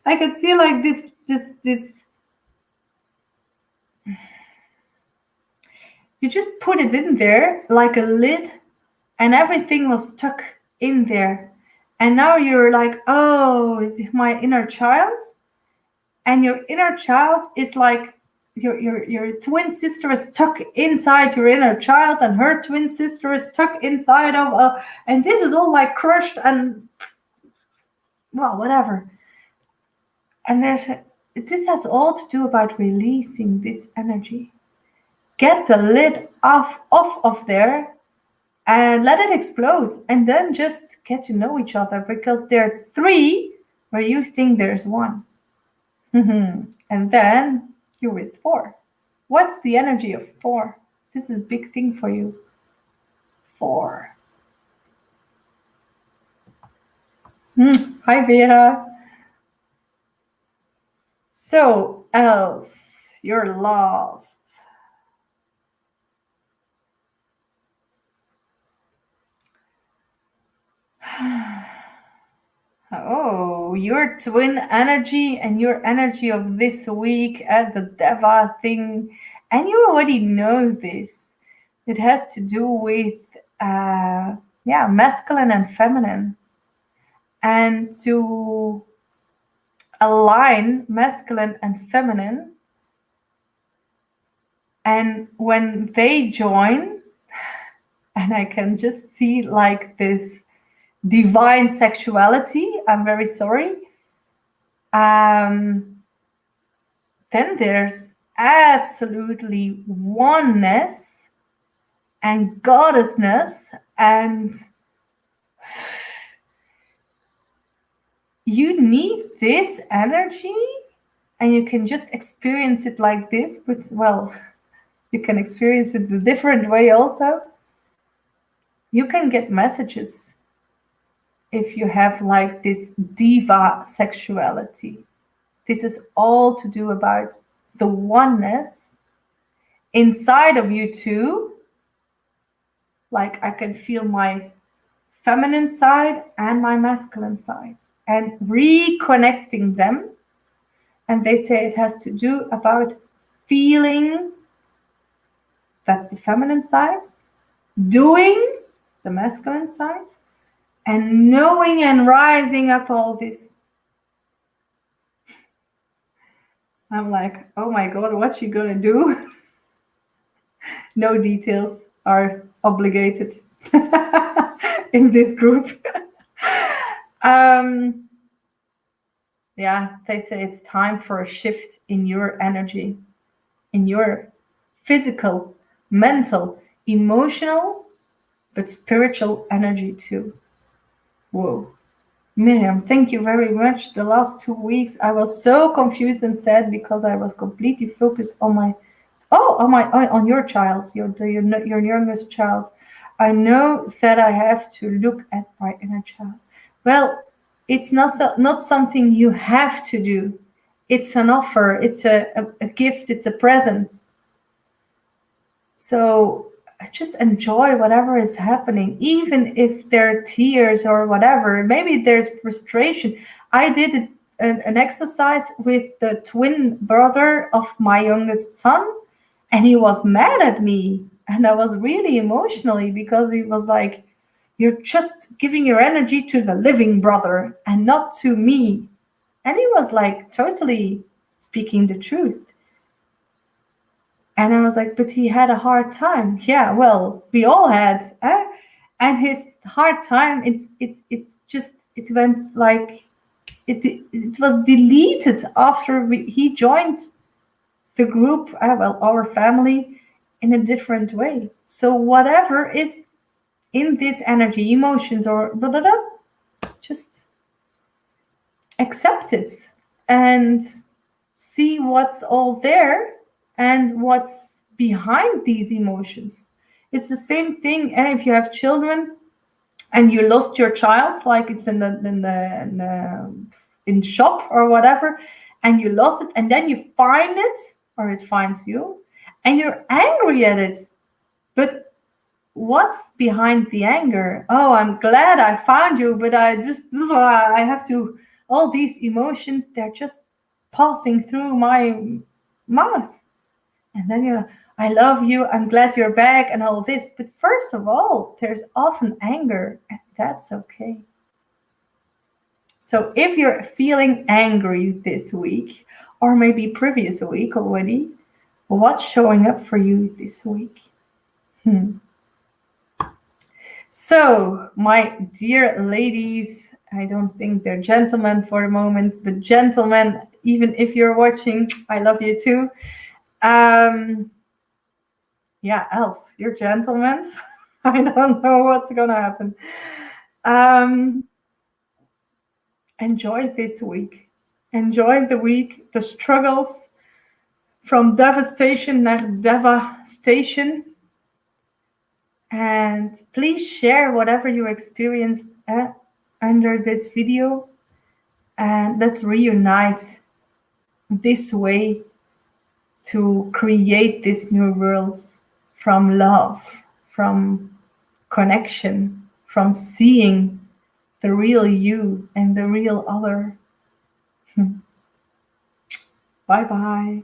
I could see like this. You just put it in there like a lid and everything was stuck in there. And now you're like, oh, my inner child. And your inner child is like your twin sister is stuck inside your inner child and her twin sister is stuck inside of and this is all like crushed and well, whatever. And this has all to do about releasing this energy. Get the lid off of there and let it explode. And then just get to know each other because there are 3 where you think there's 1. And then you're with 4. What's the energy of 4? This is a big thing for you. 4. Hi, Vera. So, else, you're lost. Oh, your twin energy and your energy of this week at the Deva thing. And you already know this. It has to do with, masculine and feminine. And to align masculine and feminine And when they join, and I can just see like this divine sexuality, I'm very sorry. Then there's absolutely oneness and goddessness, and you need this energy, and you can just experience it like this, but well, you can experience it a different way also. You can get messages if you have like this diva sexuality. This is all to do about the oneness inside of you too. Like I can feel my feminine side and my masculine side and reconnecting them. And they say it has to do about feeling, that's the feminine side, doing, the masculine side, and knowing and rising up all this. I'm like, oh my God, what you gonna do? No details are obligated in this group. Yeah, they say it's time for a shift in your energy, in your physical, mental, emotional, but spiritual energy too. Whoa. Miriam, thank you very much. The last 2 weeks I was so confused and sad because I was completely focused on your child, your youngest child. I know that I have to look at my inner child. Well, it's not something you have to do. It's an offer. It's a gift. It's a present. So just enjoy whatever is happening, even if there are tears or whatever. Maybe there's frustration. I did an exercise with the twin brother of my youngest son, and he was mad at me. And I was really emotionally because he was like, you're just giving your energy to the living brother and not to me. And he was like totally speaking the truth. And I was like, but he had a hard time. Yeah, well, we all had. And his hard time, it went like, it was deleted after he joined the group, our family, in a different way. So whatever is in this energy, emotions or blah, blah, blah, just accept it and see what's all there and what's behind these emotions. It's the same thing if you have children and you lost your child, like it's in shop or whatever, and you lost it, and then you find it or it finds you, and you're angry at it. But what's behind the anger? Oh, I'm glad I found you, but I have to, all these emotions, they're just passing through my mouth. And then I love you, I'm glad you're back, and all this. But first of all, there's often anger, and that's okay. So if you're feeling angry this week, or maybe previous week already, what's showing up for you this week? So, my dear ladies, I don't think they're gentlemen for the moment, but gentlemen, even if you're watching, I love you too. Yeah, else, you're gentlemen. I don't know what's gonna happen. Enjoy this week. Enjoy the week, the struggles from devastation to devastation. And please share whatever you experienced under this video. And let's reunite this way to create this new world from love, from connection, from seeing the real you and the real other. Bye-bye.